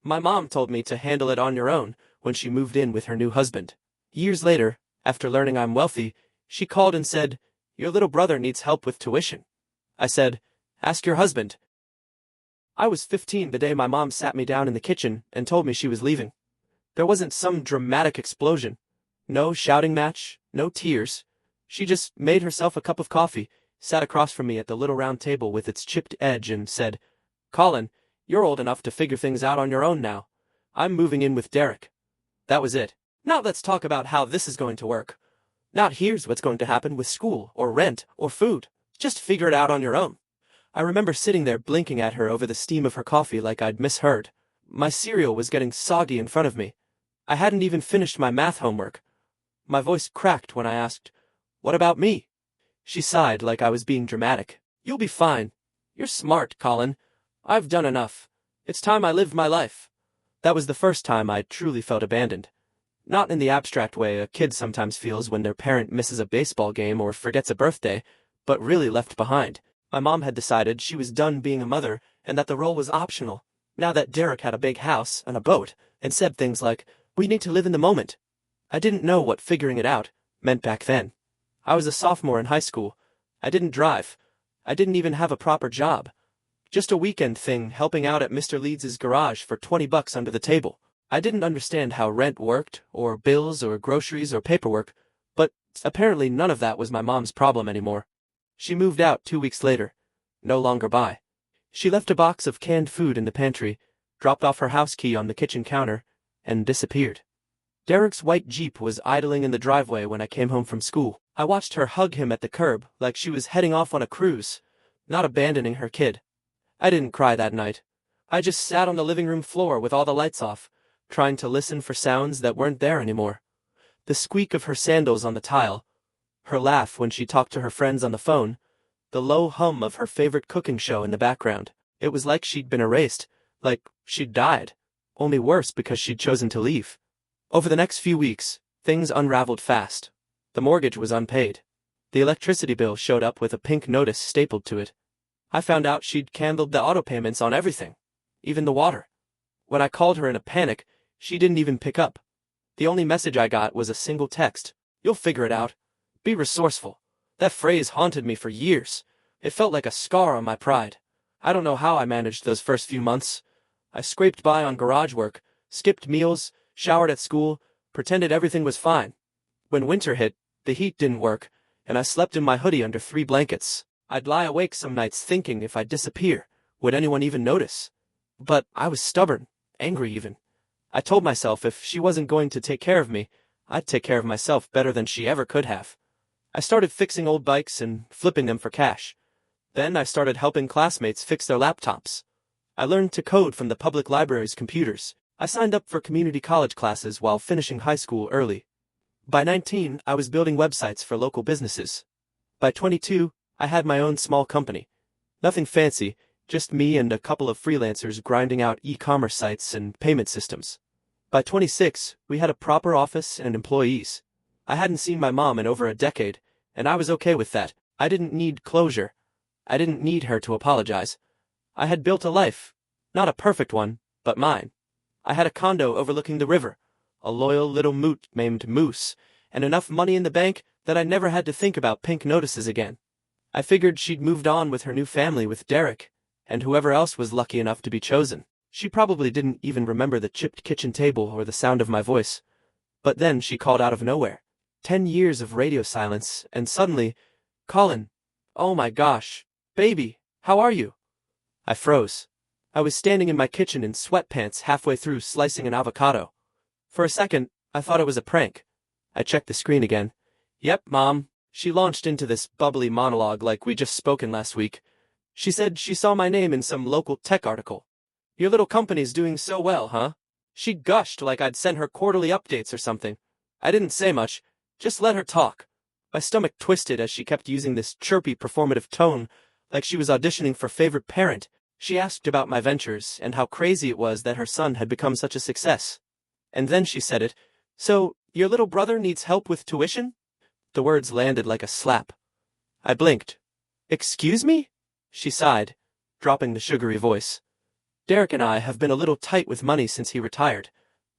My mom told me to handle it on your own when she moved in with her new husband. Years later, after learning I'm wealthy, she called and said, "Your little brother needs help with tuition." I said, "Ask your husband." I was 15 the day my mom sat me down in the kitchen and told me she was leaving. There wasn't some dramatic explosion. No shouting match, no tears. She just made herself a cup of coffee, sat across from me at the little round table with its chipped edge and said, "Colin, you're old enough to figure things out on your own now. I'm moving in with Derek." That was it. Not let's talk about how this is going to work. Not here's what's going to happen with school or rent or food. Just figure it out on your own. I remember sitting there blinking at her over the steam of her coffee like I'd misheard. My cereal was getting soggy in front of me. I hadn't even finished my math homework. My voice cracked when I asked, "What about me?" She sighed like I was being dramatic. "You'll be fine. You're smart, Colin. I've done enough. It's time I lived my life." That was the first time I truly felt abandoned. Not in the abstract way a kid sometimes feels when their parent misses a baseball game or forgets a birthday, but really left behind. My mom had decided she was done being a mother and that the role was optional, now that Derek had a big house and a boat, and said things like, "We need to live in the moment." I didn't know what figuring it out meant back then. I was a sophomore in high school. I didn't drive. I didn't even have a proper job. Just a weekend thing helping out at Mr. Leeds's garage for $20 under the table. I didn't understand how rent worked, or bills, or groceries, or paperwork, but apparently none of that was my mom's problem anymore. She moved out 2 weeks later. No longer by. She left a box of canned food in the pantry, dropped off her house key on the kitchen counter, and disappeared. Derek's white Jeep was idling in the driveway when I came home from school. I watched her hug him at the curb like she was heading off on a cruise, not abandoning her kid. I didn't cry that night. I just sat on the living room floor with all the lights off, trying to listen for sounds that weren't there anymore. The squeak of her sandals on the tile, her laugh when she talked to her friends on the phone, the low hum of her favorite cooking show in the background. It was like she'd been erased, like she'd died, only worse because she'd chosen to leave. Over the next few weeks, things unraveled fast. The mortgage was unpaid. The electricity bill showed up with a pink notice stapled to it. I found out she'd canceled the auto payments on everything, even the water. When I called her in a panic, she didn't even pick up. The only message I got was a single text. "You'll figure it out. Be resourceful." That phrase haunted me for years. It felt like a scar on my pride. I don't know how I managed those first few months. I scraped by on garage work, skipped meals, showered at school, pretended everything was fine. When winter hit, the heat didn't work, and I slept in my hoodie under 3 blankets. I'd lie awake some nights thinking if I'd disappear, would anyone even notice? But I was stubborn, angry even. I told myself if she wasn't going to take care of me, I'd take care of myself better than she ever could have. I started fixing old bikes and flipping them for cash. Then I started helping classmates fix their laptops. I learned to code from the public library's computers. I signed up for community college classes while finishing high school early. By 19, I was building websites for local businesses. By 22, I had my own small company. Nothing fancy, just me and a couple of freelancers grinding out e-commerce sites and payment systems. By 26, we had a proper office and employees. I hadn't seen my mom in over a decade, and I was okay with that. I didn't need closure. I didn't need her to apologize. I had built a life. Not a perfect one, but mine. I had a condo overlooking the river, a loyal little moot named Moose, and enough money in the bank that I never had to think about pink notices again. I figured she'd moved on with her new family with Derek, and whoever else was lucky enough to be chosen. She probably didn't even remember the chipped kitchen table or the sound of my voice. But then she called out of nowhere. 10 years of radio silence, and suddenly, "Colin, oh my gosh, baby, how are you?" I froze. I was standing in my kitchen in sweatpants halfway through slicing an avocado. For a second, I thought it was a prank. I checked the screen again. "Yep, Mom." She launched into this bubbly monologue like we'd just spoken last week. She said she saw my name in some local tech article. "Your little company's doing so well, huh?" She gushed like I'd sent her quarterly updates or something. I didn't say much, just let her talk. My stomach twisted as she kept using this chirpy performative tone, like she was auditioning for favorite parent. She asked about my ventures and how crazy it was that her son had become such a success. And then she said it, "So, your little brother needs help with tuition?" The words landed like a slap. I blinked. "Excuse me?" She sighed, dropping the sugary voice. Derek and I have been a little tight with money since he retired.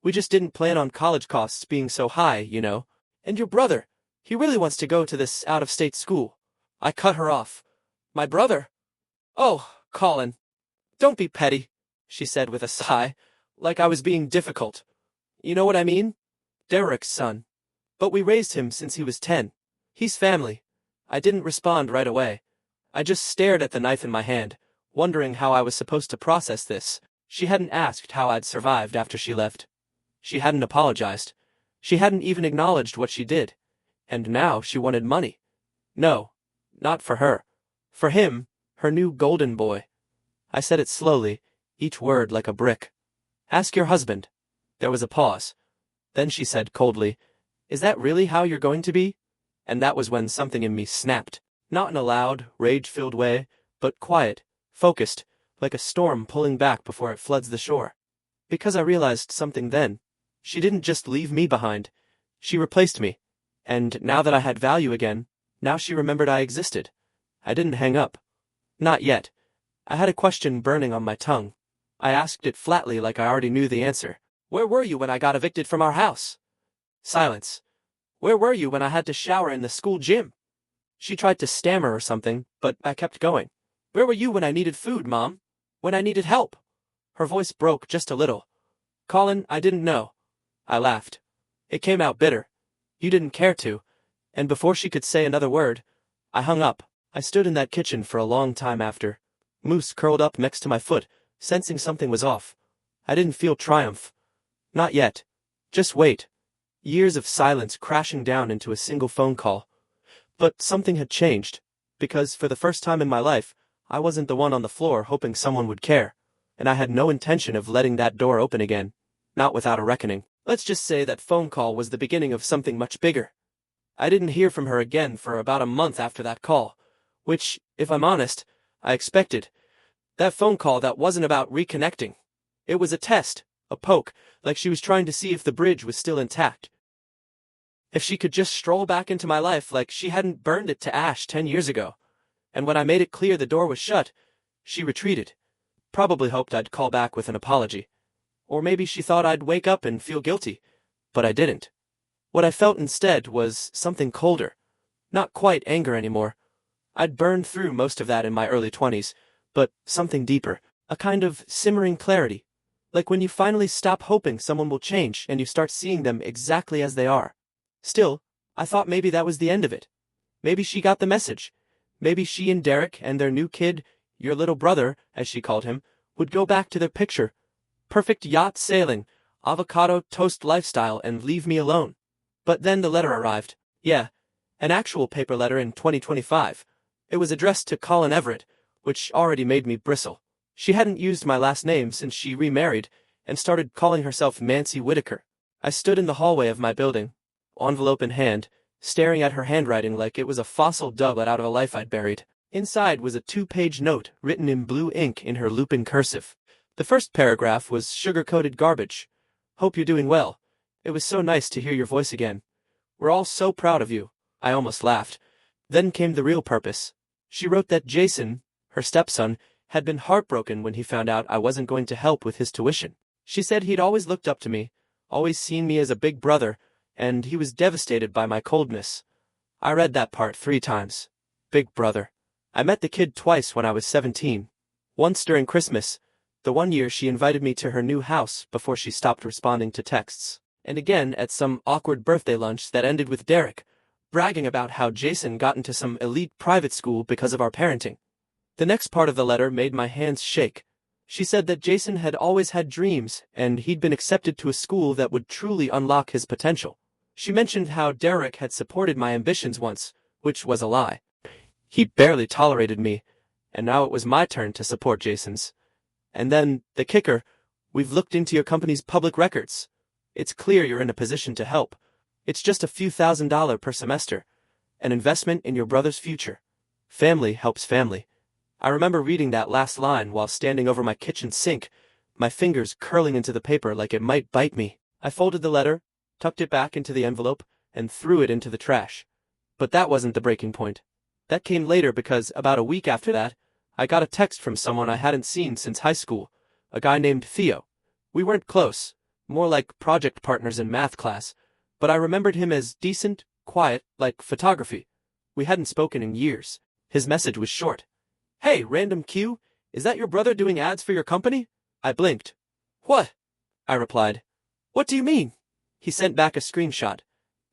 We just didn't plan on college costs being so high, you know. And your brother, he really wants to go to this out-of-state school. I cut her off. My brother? Oh, Colin. Don't be petty, she said with a sigh, like I was being difficult. You know what I mean? Derek's son. But we raised him since he was 10. He's family. I didn't respond right away. I just stared at the knife in my hand, wondering how I was supposed to process this. She hadn't asked how I'd survived after she left. She hadn't apologized. She hadn't even acknowledged what she did. And now she wanted money. No, not for her. For him, her new golden boy. I said it slowly, each word like a brick. Ask your husband. There was a pause. Then she said coldly, Is that really how you're going to be? And that was when something in me snapped. Not in a loud, rage-filled way, but quiet, focused, like a storm pulling back before it floods the shore. Because I realized something then. She didn't just leave me behind. She replaced me. And now that I had value again, now she remembered I existed. I didn't hang up. Not yet. I had a question burning on my tongue. I asked it flatly like I already knew the answer. Where were you when I got evicted from our house? Silence. Where were you when I had to shower in the school gym? She tried to stammer or something, but I kept going. Where were you when I needed food, Mom? When I needed help? Her voice broke just a little. Colin, I didn't know. I laughed. It came out bitter. You didn't care to. And before she could say another word, I hung up. I stood in that kitchen for a long time after. Moose curled up next to my foot, sensing something was off. I didn't feel triumph. Not yet. Just wait. Years of silence crashing down into a single phone call. But something had changed, because for the first time in my life, I wasn't the one on the floor hoping someone would care, and I had no intention of letting that door open again, not without a reckoning. Let's just say that phone call was the beginning of something much bigger. I didn't hear from her again for about a month after that call, which, if I'm honest, I expected. That phone call that wasn't about reconnecting. It was a test, a poke, like she was trying to see if the bridge was still intact. If she could just stroll back into my life like she hadn't burned it to ash 10 years ago. And when I made it clear the door was shut, she retreated. Probably hoped I'd call back with an apology. Or maybe she thought I'd wake up and feel guilty. But I didn't. What I felt instead was something colder. Not quite anger anymore. I'd burned through most of that in my early 20s, but something deeper. A kind of simmering clarity. Like when you finally stop hoping someone will change and you start seeing them exactly as they are. Still, I thought maybe that was the end of it. Maybe she got the message. Maybe she and Derek and their new kid, your little brother, as she called him, would go back to their picture. Perfect yacht sailing, avocado toast lifestyle, and leave me alone. But then the letter arrived. Yeah, an actual paper letter in 2025. It was addressed to Colin Everett, which already made me bristle. She hadn't used my last name since she remarried and started calling herself Nancy Whitaker. I stood in the hallway of my building, envelope in hand, staring at her handwriting like it was a fossil doublet out of a life I'd buried. Inside was a 2-page note written in blue ink in her Lupin cursive. The first paragraph was sugar-coated garbage. Hope you're doing well. It was so nice to hear your voice again. We're all so proud of you. I almost laughed. Then came the real purpose. She wrote that Jason, her stepson, had been heartbroken when he found out I wasn't going to help with his tuition. She said he'd always looked up to me, always seen me as a big brother, and he was devastated by my coldness. I read that part 3 times. Big brother. I met the kid twice when I was 17. Once during Christmas, the one year she invited me to her new house before she stopped responding to texts. And again at some awkward birthday lunch that ended with Derek bragging about how Jason got into some elite private school because of our parenting. The next part of the letter made my hands shake. She said that Jason had always had dreams and he'd been accepted to a school that would truly unlock his potential. She mentioned how Derek had supported my ambitions once, which was a lie. He barely tolerated me, and now it was my turn to support Jason's. And then, the kicker, we've looked into your company's public records. It's clear you're in a position to help. It's just a few $1,000s per semester. An investment in your brother's future. Family helps family. I remember reading that last line while standing over my kitchen sink, my fingers curling into the paper like it might bite me. I folded the letter, tucked it back into the envelope, and threw it into the trash. But that wasn't the breaking point. That came later because, about a week after that, I got a text from someone I hadn't seen since high school, a guy named Theo. We weren't close, more like project partners in math class, but I remembered him as decent, quiet, like photography. We hadn't spoken in years. His message was short. "Hey, random Q, is that your brother doing ads for your company?" I blinked. "What?" I replied. "What do you mean?" He sent back a screenshot.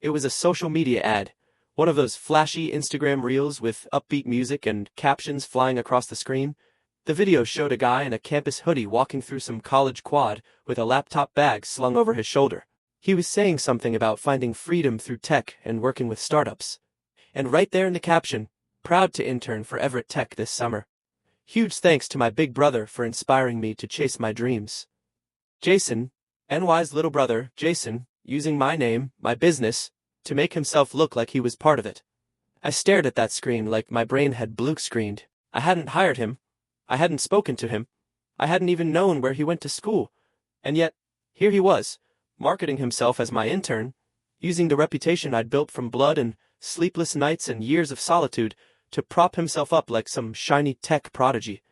It was a social media ad, one of those flashy Instagram reels with upbeat music and captions flying across the screen. The video showed a guy in a campus hoodie walking through some college quad with a laptop bag slung over his shoulder. He was saying something about finding freedom through tech and working with startups. And right there in the caption, "Proud to intern for Everett Tech this summer. Huge thanks to my big brother for inspiring me to chase my dreams." Jason, NY's little brother, Jason, using my name, my business, to make himself look like he was part of it. I stared at that screen like my brain had blue screened. I hadn't hired him. I hadn't spoken to him. I hadn't even known where he went to school. And yet, here he was, marketing himself as my intern, using the reputation I'd built from blood and sleepless nights and years of solitude to prop himself up like some shiny tech prodigy.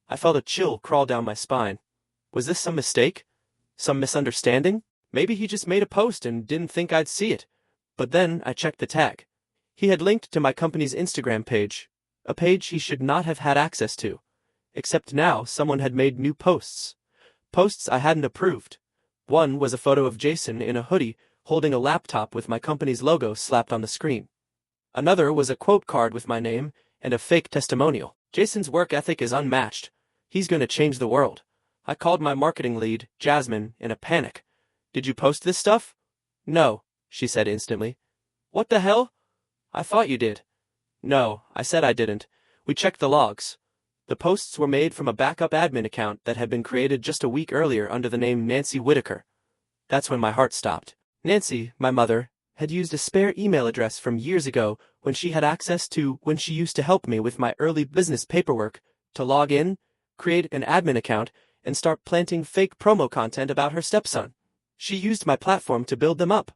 I felt a chill crawl down my spine. Was this some mistake? Some misunderstanding? Maybe he just made a post and didn't think I'd see it. But then I checked the tag. He had linked to my company's Instagram page, a page he should not have had access to. Except now someone had made new posts. Posts I hadn't approved. One was a photo of Jason in a hoodie holding a laptop with my company's logo slapped on the screen. Another was a quote card with my name and a fake testimonial. "Jason's work ethic is unmatched. He's going to change the world." I called my marketing lead, Jasmine, in a panic. "Did you post this stuff?" "No," she said instantly. "What the hell?" "I thought you did." "No, I said I didn't. We checked the logs. The posts were made from a backup admin account that had been created just a week earlier under the name Nancy Whitaker." That's when my heart stopped. Nancy, my mother, had used a spare email address from years ago when she had access to when she used to help me with my early business paperwork to log in, create an admin account, and start planting fake promo content about her stepson. She used my platform to build them up.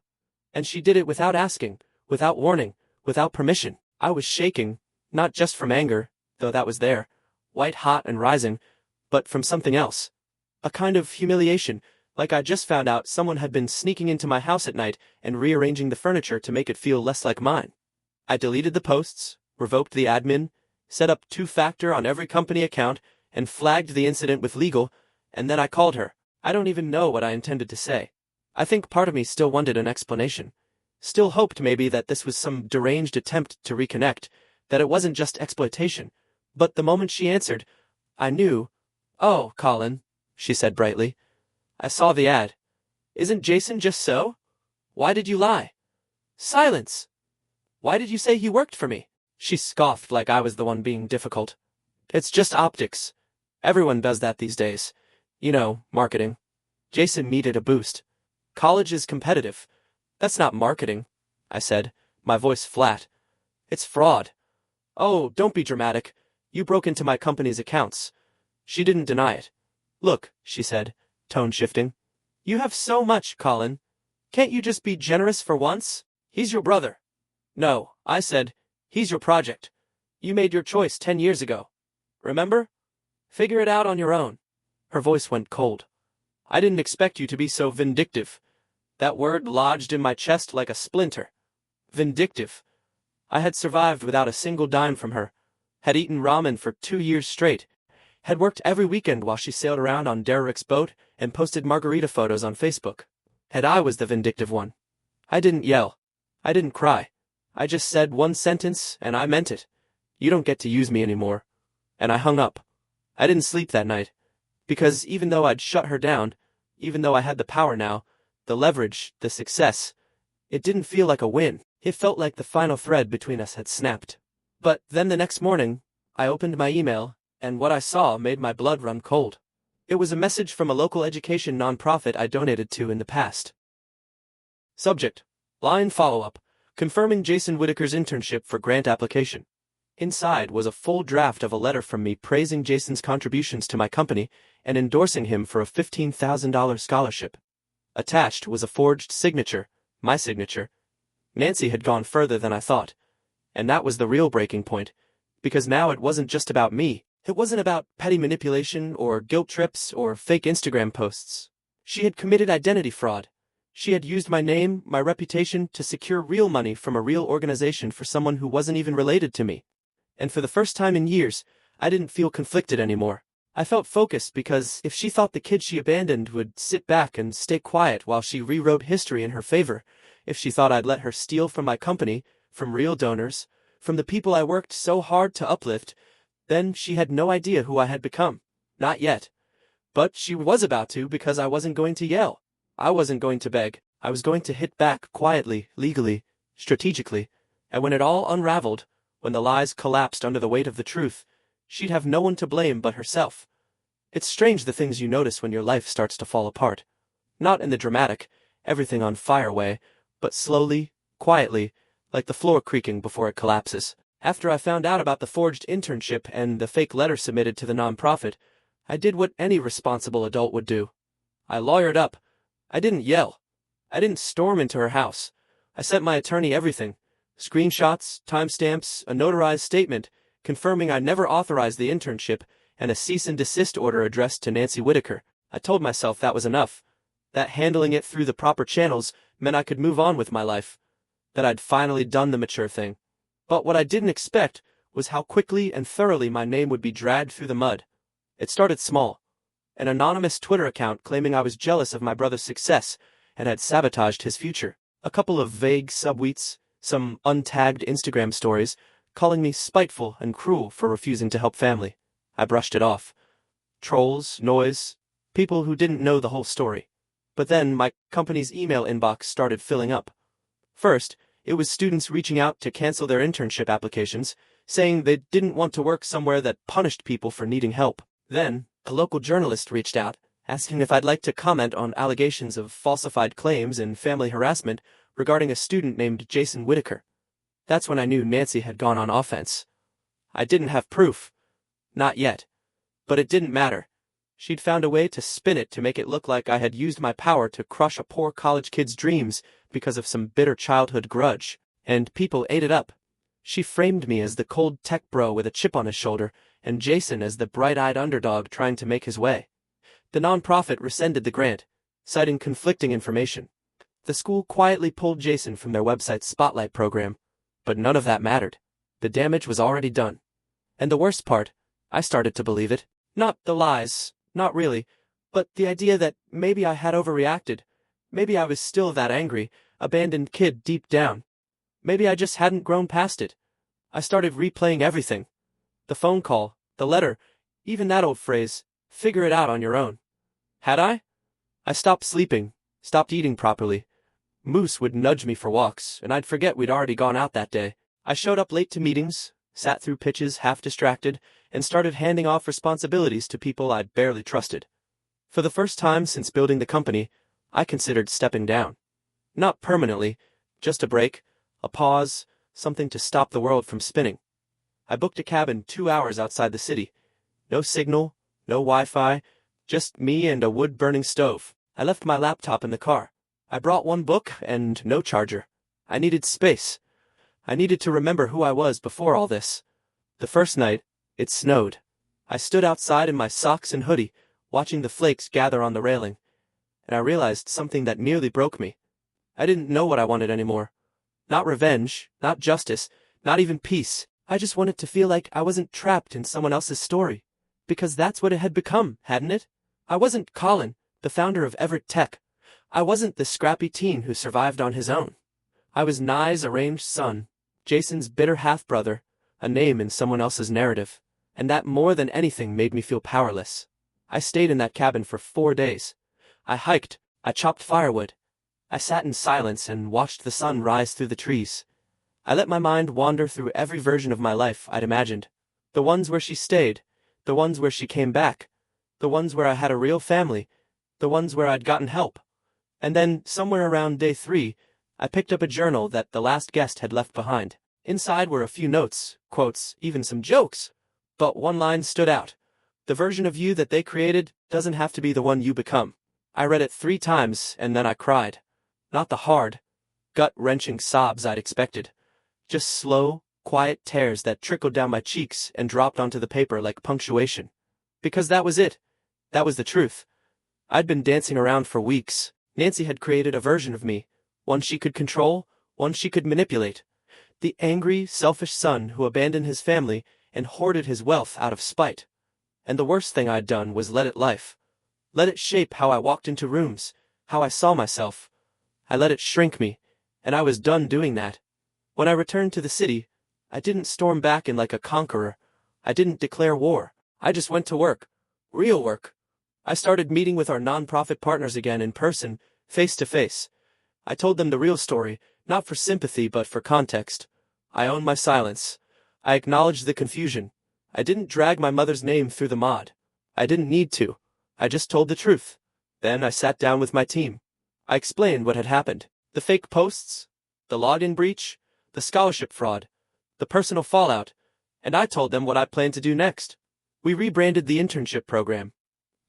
And she did it without asking, without warning, without permission. I was shaking, not just from anger, though that was there, white hot and rising, but from something else. A kind of humiliation, like I just found out someone had been sneaking into my house at night and rearranging the furniture to make it feel less like mine. I deleted the posts, revoked the admin, set up two-factor on every company account, and flagged the incident with legal, and then I called her. I don't even know what I intended to say. I think part of me still wanted an explanation. Still hoped maybe that this was some deranged attempt to reconnect, that it wasn't just exploitation. But the moment she answered, I knew. "Oh, Colin," she said brightly. "I saw the ad. Isn't Jason just so? Why did you lie?" "Silence! Why did you say he worked for me?" She scoffed like I was the one being difficult. "It's just optics. Everyone does that these days. You know, marketing." Jason needed a boost. "College is competitive. That's not marketing," I said, my voice flat. "It's fraud." "Oh, don't be dramatic. You broke into my company's accounts." She didn't deny it. "Look," she said, tone shifting. "You have so much, Colin. Can't you just be generous for once? He's your brother." "No," I said. "He's your project. You made your choice 10 years ago. Remember? Figure it out on your own." Her voice went cold. "I didn't expect you to be so vindictive." That word lodged in my chest like a splinter. Vindictive. I had survived without a single dime from her, had eaten ramen for 2 years straight, had worked every weekend while she sailed around on Derek's boat and posted margarita photos on Facebook. And I was the vindictive one. I didn't yell. I didn't cry. I just said one sentence, and I meant it. "You don't get to use me anymore." And I hung up. I didn't sleep that night. Because even though I'd shut her down, even though I had the power now, the leverage, the success, it didn't feel like a win. It felt like the final thread between us had snapped. But then the next morning, I opened my email, and what I saw made my blood run cold. It was a message from a local education nonprofit I donated to in the past. Subject: line follow-up, confirming Jason Whitaker's internship for grant application. Inside was a full draft of a letter from me praising Jason's contributions to my company and endorsing him for a $15,000 scholarship. Attached was a forged signature, my signature. Nancy had gone further than I thought. And that was the real breaking point, because now it wasn't just about me. It wasn't about petty manipulation or guilt trips or fake Instagram posts. She had committed identity fraud. She had used my name, my reputation, to secure real money from a real organization for someone who wasn't even related to me. And for the first time in years, I didn't feel conflicted anymore. I felt focused because if she thought the kid she abandoned would sit back and stay quiet while she rewrote history in her favor, if she thought I'd let her steal from my company, from real donors, from the people I worked so hard to uplift, then she had no idea who I had become. Not yet. But she was about to, because I wasn't going to yell. I wasn't going to beg. I was going to hit back quietly, legally, strategically. And when it all unraveled, when the lies collapsed under the weight of the truth, she'd have no one to blame but herself. It's strange the things you notice when your life starts to fall apart. Not in the dramatic, everything on fire way, but slowly, quietly, like the floor creaking before it collapses. After I found out about the forged internship and the fake letter submitted to the nonprofit, I did what any responsible adult would do. I lawyered up. I didn't yell. I didn't storm into her house. I sent my attorney everything. Screenshots, timestamps, a notarized statement confirming I never authorized the internship, and a cease and desist order addressed to Nancy Whitaker. I told myself that was enough. That handling it through the proper channels meant I could move on with my life. That I'd finally done the mature thing. But what I didn't expect was how quickly and thoroughly my name would be dragged through the mud. It started small. An anonymous Twitter account claiming I was jealous of my brother's success and had sabotaged his future. A couple of vague subtweets, some untagged Instagram stories, calling me spiteful and cruel for refusing to help family. I brushed it off. Trolls, noise, people who didn't know the whole story. But then my company's email inbox started filling up. First, it was students reaching out to cancel their internship applications, saying they didn't want to work somewhere that punished people for needing help. Then, a local journalist reached out, asking if I'd like to comment on allegations of falsified claims and family harassment regarding a student named Jason Whitaker. That's when I knew Nancy had gone on offense. I didn't have proof. Not yet. But it didn't matter. She'd found a way to spin it to make it look like I had used my power to crush a poor college kid's dreams because of some bitter childhood grudge, and people ate it up. She framed me as the cold tech bro with a chip on his shoulder, and Jason as the bright-eyed underdog trying to make his way. The nonprofit rescinded the grant, citing conflicting information. The school quietly pulled Jason from their website's Spotlight program, but none of that mattered. The damage was already done. And the worst part, I started to believe it. Not the lies, not really, but the idea that maybe I had overreacted. Maybe I was still that angry, abandoned kid deep down. Maybe I just hadn't grown past it. I started replaying everything. The phone call, the letter, even that old phrase, figure it out on your own. Had I? I stopped sleeping, stopped eating properly. Moose would nudge me for walks, and I'd forget we'd already gone out that day. I showed up late to meetings, sat through pitches half distracted, and started handing off responsibilities to people I'd barely trusted. For the first time since building the company, I considered stepping down. Not permanently, just a break, a pause, something to stop the world from spinning. I booked a cabin 2 hours outside the city. No signal, no Wi-Fi, just me and a wood-burning stove. I left my laptop in the car. I brought one book and no charger. I needed space. I needed to remember who I was before all this. The first night, it snowed. I stood outside in my socks and hoodie, watching the flakes gather on the railing, and I realized something that nearly broke me. I didn't know what I wanted anymore. Not revenge, not justice, not even peace. I just wanted to feel like I wasn't trapped in someone else's story. Because that's what it had become, hadn't it? I wasn't Colin, the founder of Everett Tech. I wasn't the scrappy teen who survived on his own. I was Nye's arranged son, Jason's bitter half-brother, a name in someone else's narrative. And that more than anything made me feel powerless. I stayed in that cabin for 4 days. I hiked, I chopped firewood. I sat in silence and watched the sun rise through the trees. I let my mind wander through every version of my life I'd imagined. The ones where she stayed, the ones where she came back, the ones where I had a real family, the ones where I'd gotten help. And then, somewhere around day 3, I picked up a journal that the last guest had left behind. Inside were a few notes, quotes, even some jokes. But one line stood out. The version of you that they created doesn't have to be the one you become. I read it 3 times, and then I cried. Not the hard, gut-wrenching sobs I'd expected. Just slow, quiet tears that trickled down my cheeks and dropped onto the paper like punctuation. Because that was it. That was the truth. I'd been dancing around for weeks. Nancy had created a version of me, one she could control, one she could manipulate. The angry, selfish son who abandoned his family and hoarded his wealth out of spite. And the worst thing I'd done was let it life. Let it shape how I walked into rooms, how I saw myself. I let it shrink me, and I was done doing that. When I returned to the city, I didn't storm back in like a conqueror. I didn't declare war. I just went to work. Real work. I started meeting with our nonprofit partners again in person, face to face. I told them the real story, not for sympathy but for context. I owned my silence. I acknowledged the confusion. I didn't drag my mother's name through the mud. I didn't need to. I just told the truth. Then I sat down with my team. I explained what had happened. The fake posts, the login breach, the scholarship fraud, the personal fallout, and I told them what I planned to do next. We rebranded the internship program.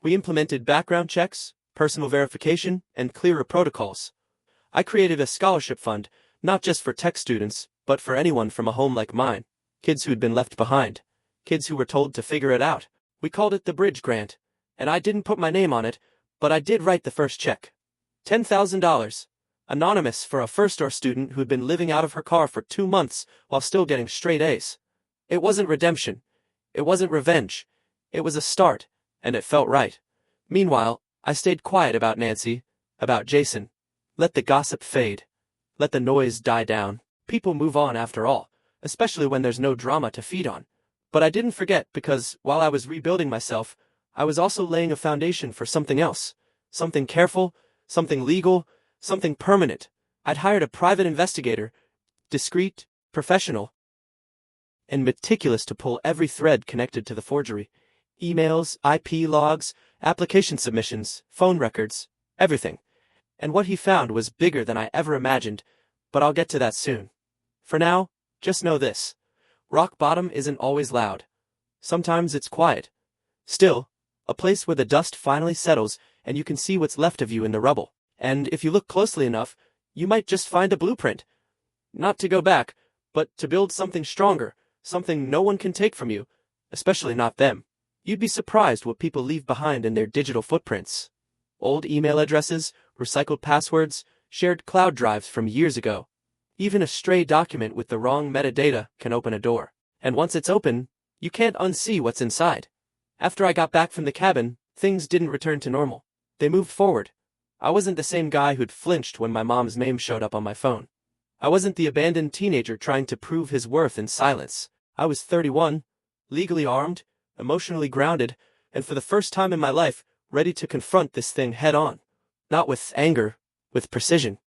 We implemented background checks, personal verification, and clearer protocols. I created a scholarship fund, not just for tech students, but for anyone from a home like mine. Kids who'd been left behind. Kids who were told to figure it out. We called it the Bridge Grant, and I didn't put my name on it, but I did write the first check. $10,000. Anonymous, for a first-year student who'd been living out of her car for 2 months while still getting straight A's. It wasn't redemption. It wasn't revenge. It was a start, and it felt right. Meanwhile, I stayed quiet about Nancy, about Jason. Let the gossip fade. Let the noise die down. People move on after all, especially when there's no drama to feed on. But I didn't forget because, while I was rebuilding myself, I was also laying a foundation for something else. Something careful, something legal, something permanent. I'd hired a private investigator, discreet, professional, and meticulous to pull every thread connected to the forgery. Emails, IP logs, application submissions, phone records, everything. And what he found was bigger than I ever imagined, but I'll get to that soon. For now, just know this. Rock bottom isn't always loud. Sometimes it's quiet. Still, a place where the dust finally settles and you can see what's left of you in the rubble. And if you look closely enough, you might just find a blueprint. Not to go back, but to build something stronger, something no one can take from you, especially not them. You'd be surprised what people leave behind in their digital footprints. Old email addresses, recycled passwords, shared cloud drives from years ago. Even a stray document with the wrong metadata can open a door. And once it's open, you can't unsee what's inside. After I got back from the cabin, things didn't return to normal. They moved forward. I wasn't the same guy who'd flinched when my mom's name showed up on my phone. I wasn't the abandoned teenager trying to prove his worth in silence. I was 31, legally armed, emotionally grounded, and for the first time in my life, ready to confront this thing head-on. Not with anger, with precision.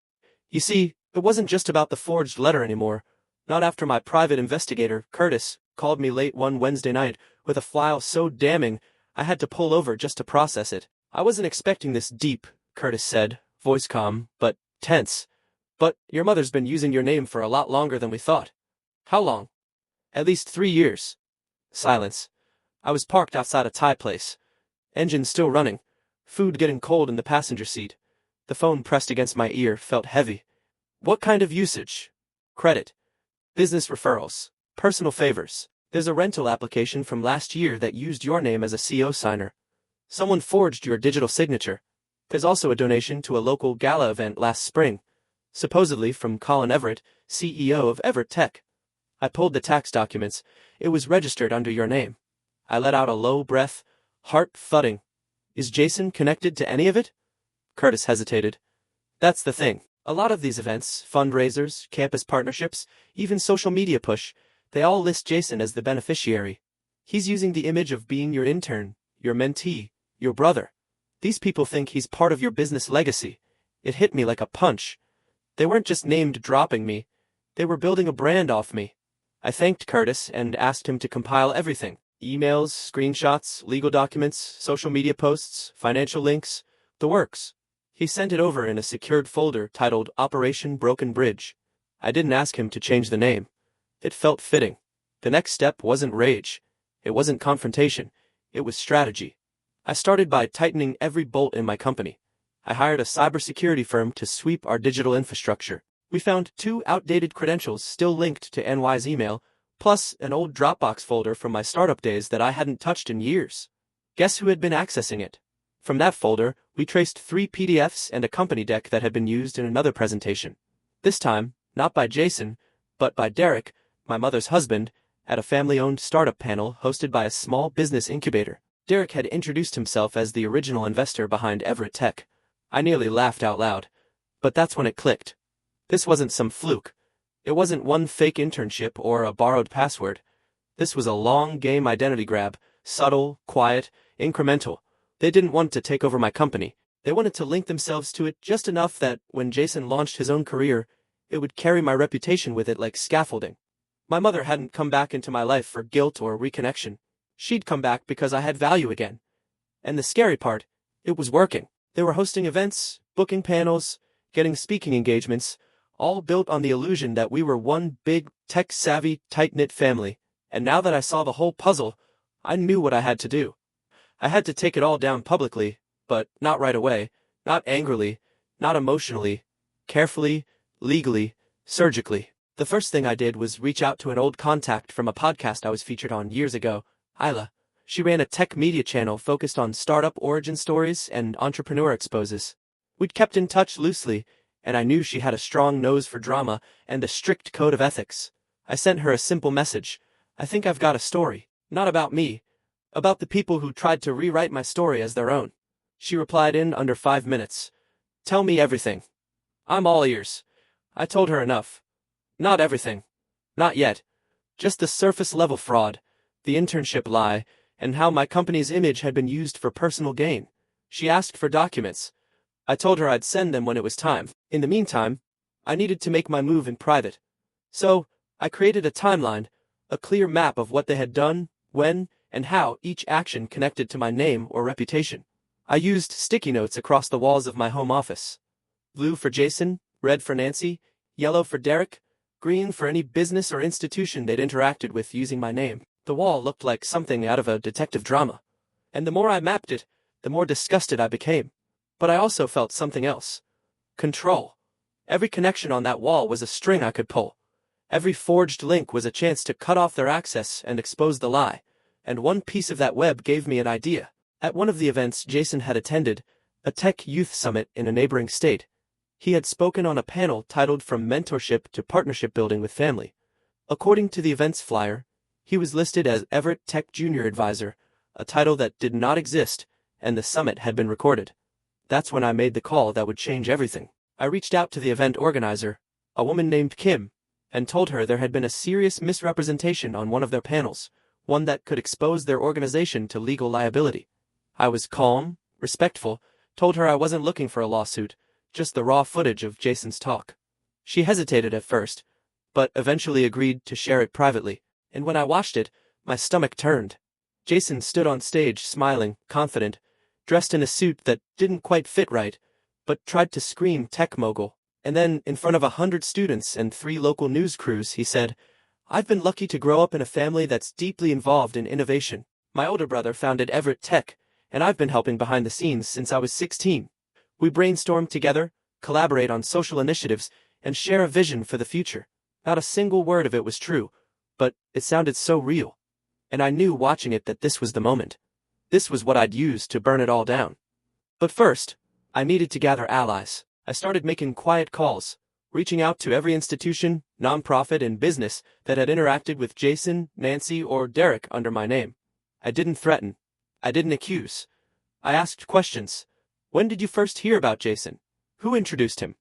You see, it wasn't just about the forged letter anymore. Not after my private investigator, Curtis, called me late one Wednesday night with a file so damning I had to pull over just to process it. I wasn't expecting this deep, Curtis said, voice calm, but tense. But your mother's been using your name for a lot longer than we thought. How long? At least 3 years. Silence. I was parked outside a Thai place. Engine still running. Food getting cold in the passenger seat. The phone pressed against my ear felt heavy. What kind of usage? Credit. Business referrals. Personal favors. There's a rental application from last year that used your name as a CO signer. Someone forged your digital signature. There's also a donation to a local gala event last spring. Supposedly from Colin Everett, CEO of Everett Tech. I pulled the tax documents. It was registered under your name. I let out a low breath, heart thudding. Is Jason connected to any of it? Curtis hesitated. That's the thing. A lot of these events, fundraisers, campus partnerships, even social media push, they all list Jason as the beneficiary. He's using the image of being your intern, your mentee, your brother. These people think he's part of your business legacy. It hit me like a punch. They weren't just named dropping me. They were building a brand off me. I thanked Curtis and asked him to compile everything. Emails, screenshots, legal documents, social media posts, financial links, the works. He sent it over in a secured folder titled Operation Broken Bridge. I didn't ask him to change the name. It felt fitting. The next step wasn't rage. It wasn't confrontation. It was strategy. I started by tightening every bolt in my company. I hired a cybersecurity firm to sweep our digital infrastructure. We found 2 outdated credentials still linked to NY's email, plus an old Dropbox folder from my startup days that I hadn't touched in years. Guess who had been accessing it? From that folder, we traced 3 PDFs and a company deck that had been used in another presentation. This time, not by Jason, but by Derek, my mother's husband, at a family-owned startup panel hosted by a small business incubator. Derek had introduced himself as the original investor behind Everett Tech. I nearly laughed out loud. But that's when it clicked. This wasn't some fluke. It wasn't one fake internship or a borrowed password. This was a long-game identity grab, subtle, quiet, incremental. They didn't want to take over my company. They wanted to link themselves to it just enough that when Jason launched his own career, it would carry my reputation with it like scaffolding. My mother hadn't come back into my life for guilt or reconnection. She'd come back because I had value again. And the scary part, it was working. They were hosting events, booking panels, getting speaking engagements, all built on the illusion that we were one big, tech-savvy, tight-knit family. And now that I saw the whole puzzle, I knew what I had to do. I had to take it all down publicly, but not right away, not angrily, not emotionally, carefully, legally, surgically. The first thing I did was reach out to an old contact from a podcast I was featured on years ago, Isla. She ran a tech media channel focused on startup origin stories and entrepreneur exposes. We'd kept in touch loosely, and I knew she had a strong nose for drama and a strict code of ethics. I sent her a simple message. I think I've got a story, not about me, about the people who tried to rewrite my story as their own. She replied in under 5 minutes. Tell me everything. I'm all ears. I told her enough. Not everything. Not yet. Just the surface-level fraud, the internship lie, and how my company's image had been used for personal gain. She asked for documents. I told her I'd send them when it was time. In the meantime, I needed to make my move in private. So, I created a timeline, a clear map of what they had done, when, and how each action connected to my name or reputation. I used sticky notes across the walls of my home office. Blue for Jason, red for Nancy, yellow for Derek, green for any business or institution they'd interacted with using my name. The wall looked like something out of a detective drama. And the more I mapped it, the more disgusted I became. But I also felt something else. Control. Every connection on that wall was a string I could pull. Every forged link was a chance to cut off their access and expose the lie. And one piece of that web gave me an idea. At one of the events Jason had attended, a tech youth summit in a neighboring state, he had spoken on a panel titled From Mentorship to Partnership Building with Family. According to the event's flyer, he was listed as Everett Tech Junior Advisor, a title that did not exist, and the summit had been recorded. That's when I made the call that would change everything. I reached out to the event organizer, a woman named Kim, and told her there had been a serious misrepresentation on one of their panels, one that could expose their organization to legal liability. I was calm, respectful, told her I wasn't looking for a lawsuit, just the raw footage of Jason's talk. She hesitated at first, but eventually agreed to share it privately, and when I watched it, my stomach turned. Jason stood on stage smiling, confident, dressed in a suit that didn't quite fit right, but tried to scream tech mogul. And then, in front of 100 students and 3 local news crews, he said, I've been lucky to grow up in a family that's deeply involved in innovation. My older brother founded Everett Tech, and I've been helping behind the scenes since I was 16. We brainstorm together, collaborate on social initiatives, and share a vision for the future. Not a single word of it was true, but it sounded so real. And I knew watching it that this was the moment. This was what I'd use to burn it all down. But first, I needed to gather allies. I started making quiet calls, reaching out to every institution, nonprofit, and business that had interacted with Jason, Nancy, or Derek under my name. I didn't threaten. I didn't accuse. I asked questions. When did you first hear about Jason? Who introduced him?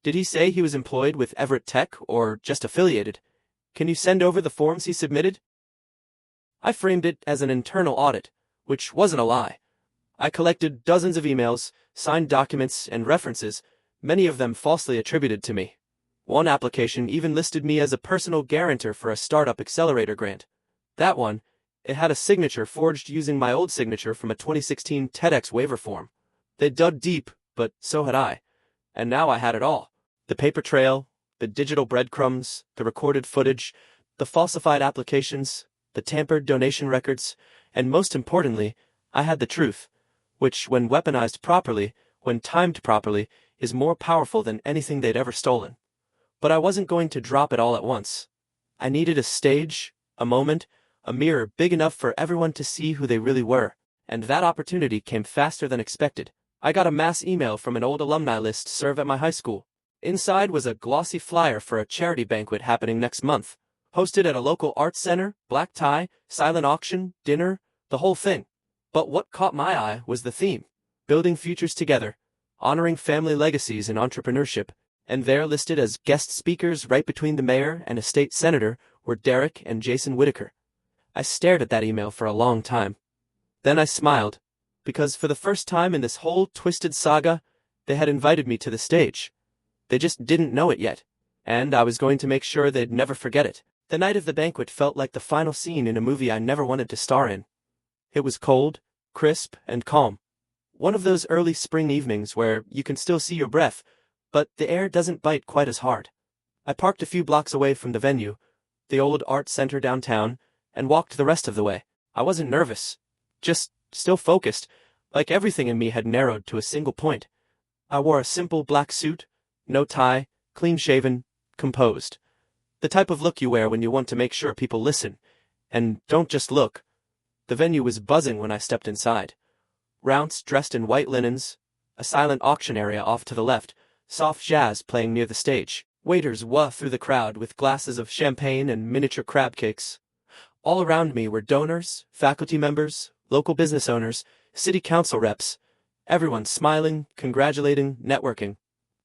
Did he say he was employed with Everett Tech or just affiliated? Can you send over the forms he submitted? I framed it as an internal audit, which wasn't a lie. I collected dozens of emails, signed documents, and references, many of them falsely attributed to me. One application even listed me as a personal guarantor for a startup accelerator grant. That one, it had a signature forged using my old signature from a 2016 TEDx waiver form. They dug deep, but so had I. And now I had it all. The paper trail, the digital breadcrumbs, the recorded footage, the falsified applications, the tampered donation records, and most importantly, I had the truth, which, when weaponized properly, when timed properly, is more powerful than anything they'd ever stolen. But I wasn't going to drop it all at once. I needed a stage, A moment, a mirror big enough for everyone to see who they really were. And that opportunity came faster than expected. I got a mass email from an old alumni list serve at my high school. Inside was a glossy flyer for a charity banquet happening next month. Hosted at a local arts center, black tie, silent auction, dinner, the whole thing. But what caught my eye was the theme. Building futures together, honoring family legacies and entrepreneurship. And there, listed as guest speakers right between the mayor and a state senator, were Derek and Jason Whitaker. I stared at that email for a long time. Then I smiled, because for the first time in this whole twisted saga, they had invited me to the stage. They just didn't know it yet, and I was going to make sure they'd never forget it. The night of the banquet felt like the final scene in a movie I never wanted to star in. It was cold, crisp, and calm. One of those early spring evenings where you can still see your breath, but the air doesn't bite quite as hard. I parked a few blocks away from the venue, the old art center downtown, and walked the rest of the way. I wasn't nervous, just still focused, like everything in me had narrowed to a single point. I wore a simple black suit, no tie, clean-shaven, composed. The type of look you wear when you want to make sure people listen, and don't just look. The venue was buzzing when I stepped inside. Rounce dressed in white linens, a silent auction area off to the left, soft jazz playing near the stage. Waiters wafted through the crowd with glasses of champagne and miniature crab cakes. All around me were donors, faculty members, local business owners, city council reps. Everyone smiling, congratulating, networking.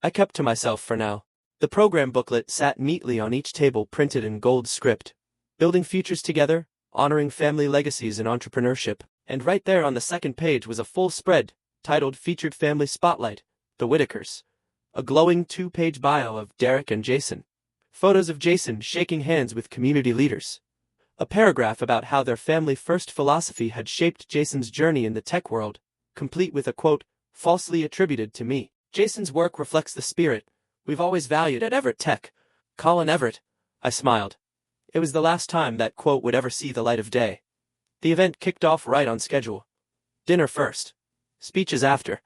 I kept to myself for now. The program booklet sat neatly on each table, printed in gold script. Building futures together, honoring family legacies and entrepreneurship. And right there on the second page was a full spread, titled Featured Family Spotlight, The Whitakers. A glowing 2-page bio of Derek and Jason. Photos of Jason shaking hands with community leaders. A paragraph about how their family-first philosophy had shaped Jason's journey in the tech world, complete with a quote, falsely attributed to me. Jason's work reflects the spirit we've always valued at Everett Tech. Colin Everett. I smiled. It was the last time that quote would ever see the light of day. The event kicked off right on schedule. Dinner first. Speeches after.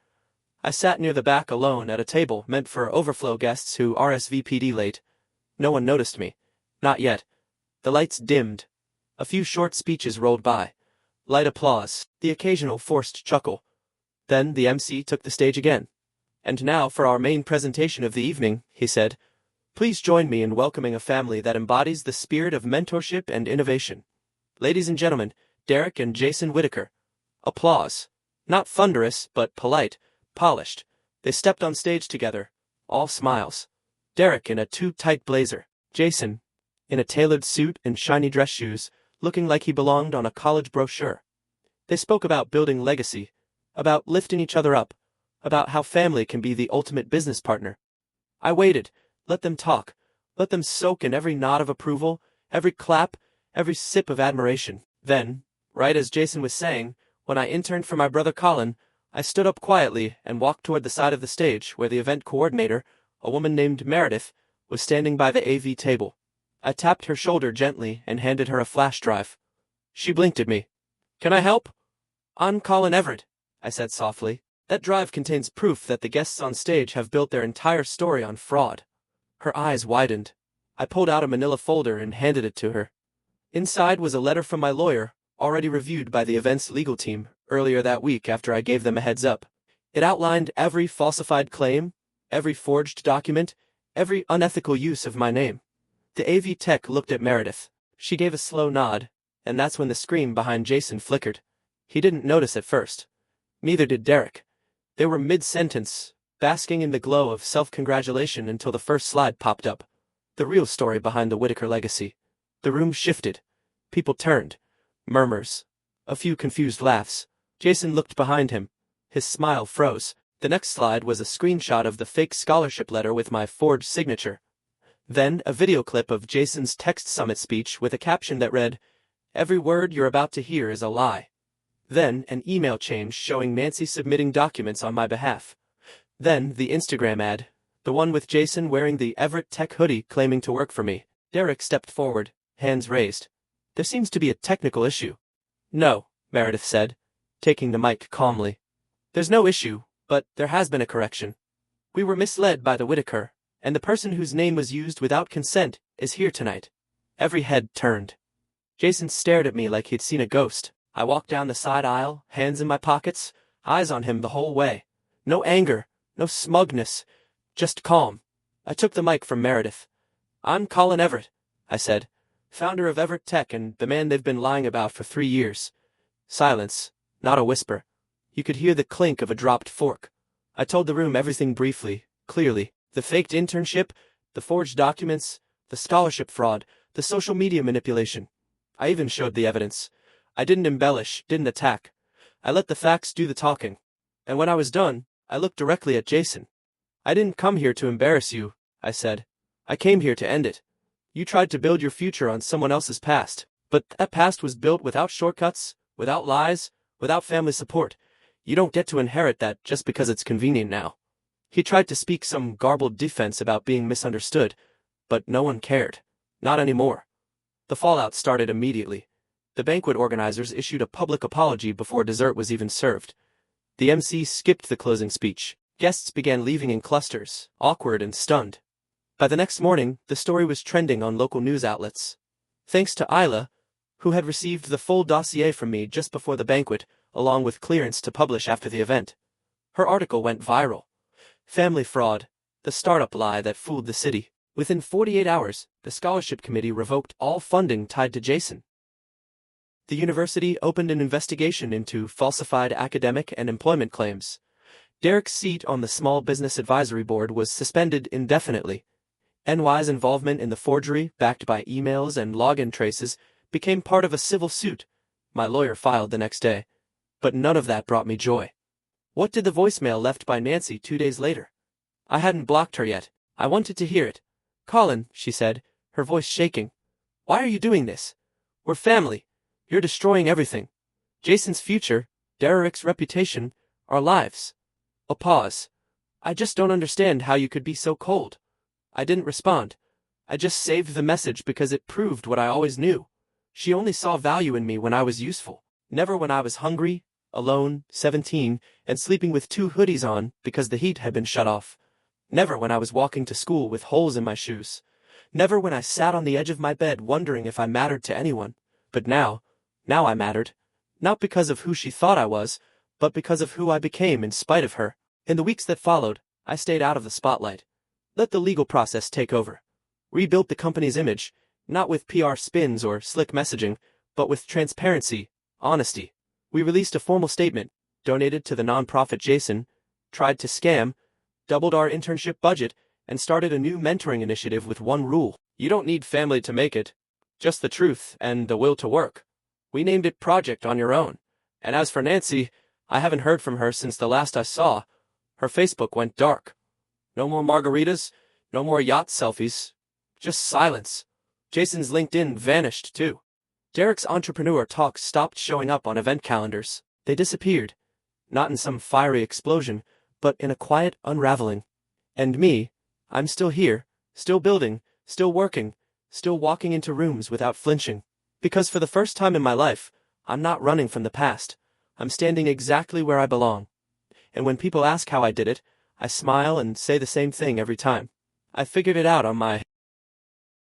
I sat near the back alone at a table meant for overflow guests who RSVP'd late. No one noticed me. Not yet. The lights dimmed. A few short speeches rolled by. Light applause, the occasional forced chuckle. Then the MC took the stage again. And now for our main presentation of the evening, he said. Please join me in welcoming a family that embodies the spirit of mentorship and innovation. Ladies and gentlemen, Derek and Jason Whitaker. Applause. Not thunderous, but polite, polished. They stepped on stage together, all smiles. Derek in a too-tight blazer. Jason, in a tailored suit and shiny dress shoes, looking like he belonged on a college brochure. They spoke about building legacy, about lifting each other up, about how family can be the ultimate business partner. I waited, let them talk, let them soak in every nod of approval, every clap, every sip of admiration. Then, right as Jason was saying, when I interned for my brother Colin, I stood up quietly and walked toward the side of the stage where the event coordinator, a woman named Meredith, was standing by the AV table. I tapped her shoulder gently and handed her a flash drive. She blinked at me. Can I help? I'm Colin Everett, I said softly. That drive contains proof that the guests on stage have built their entire story on fraud. Her eyes widened. I pulled out a manila folder and handed it to her. Inside was a letter from my lawyer, already reviewed by the event's legal team earlier that week after I gave them a heads up. It outlined every falsified claim, every forged document, every unethical use of my name. The AV tech looked at Meredith. She gave a slow nod, and that's when the screen behind Jason flickered. He didn't notice at first. Neither did Derek. They were mid-sentence, basking in the glow of self-congratulation until the first slide popped up. The real story behind the Whitaker legacy. The room shifted. People turned. Murmurs. A few confused laughs. Jason looked behind him. His smile froze. The next slide was a screenshot of the fake scholarship letter with my forged signature. Then a video clip of Jason's Text Summit speech with a caption that read, "Every word you're about to hear is a lie." Then an email chain showing Nancy submitting documents on my behalf. Then the Instagram ad, the one with Jason wearing the Everett Tech hoodie claiming to work for me. Derek stepped forward, hands raised. There seems to be a technical issue. No, Meredith said, taking the mic calmly. There's no issue, but there has been a correction. We were misled by the Whitaker, and the person whose name was used without consent is here tonight. Every head turned. Jason stared at me like he'd seen a ghost. I walked down the side aisle, hands in my pockets, eyes on him the whole way. No anger, no smugness, just calm. I took the mic from Meredith. "I'm Colin Everett," I said, "founder of Everett Tech and the man they've been lying about for 3 years." Silence, not a whisper. You could hear the clink of a dropped fork. I told the room everything briefly, clearly. The faked internship, the forged documents, the scholarship fraud, the social media manipulation. I even showed the evidence. I didn't embellish, didn't attack. I let the facts do the talking. And when I was done, I looked directly at Jason. "I didn't come here to embarrass you," I said. "I came here to end it. You tried to build your future on someone else's past, but that past was built without shortcuts, without lies, without family support. You don't get to inherit that just because it's convenient now." He tried to speak some garbled defense about being misunderstood, but no one cared. Not anymore. The fallout started immediately. The banquet organizers issued a public apology before dessert was even served. The MC skipped the closing speech. Guests began leaving in clusters, awkward and stunned. By the next morning, the story was trending on local news outlets. Thanks to Isla, who had received the full dossier from me just before the banquet, along with clearance to publish after the event. Her article went viral. Family fraud, the startup lie that fooled the city. Within 48 hours, the scholarship committee revoked all funding tied to Jason. The university opened an investigation into falsified academic and employment claims. Derek's seat on the Small Business Advisory Board was suspended indefinitely. NY's involvement in the forgery, backed by emails and login traces, became part of a civil suit my lawyer filed the next day. But none of that brought me joy. What did the voicemail left by Nancy 2 days later? I hadn't blocked her yet. I wanted to hear it. "Colin," she said, her voice shaking. "Why are you doing this? We're family. You're destroying everything. Jason's future, Derek's reputation, our lives." A pause. "I just don't understand how you could be so cold." I didn't respond. I just saved the message because it proved what I always knew. She only saw value in me when I was useful, never when I was hungry, alone, 17, and sleeping with 2 hoodies on because the heat had been shut off. Never when I was walking to school with holes in my shoes. Never when I sat on the edge of my bed wondering if I mattered to anyone. But now I mattered. Not because of who she thought I was, but because of who I became in spite of her. In the weeks that followed, I stayed out of the spotlight. Let the legal process take over. Rebuilt the company's image, not with PR spins or slick messaging, but with transparency, honesty. We released a formal statement, donated to the nonprofit Jason, tried to scam, doubled our internship budget, and started a new mentoring initiative with one rule. You don't need family to make it. Just the truth and the will to work. We named it Project On Your Own. And as for Nancy, I haven't heard from her since the last I saw. Her Facebook went dark. No more margaritas, no more yacht selfies. Just silence. Jason's LinkedIn vanished too. Derek's entrepreneur talks stopped showing up on event calendars. They disappeared. Not in some fiery explosion, but in a quiet unraveling. And me, I'm still here, still building, still working, still walking into rooms without flinching. Because for the first time in my life, I'm not running from the past. I'm standing exactly where I belong. And when people ask how I did it, I smile and say the same thing every time. I figured it out on my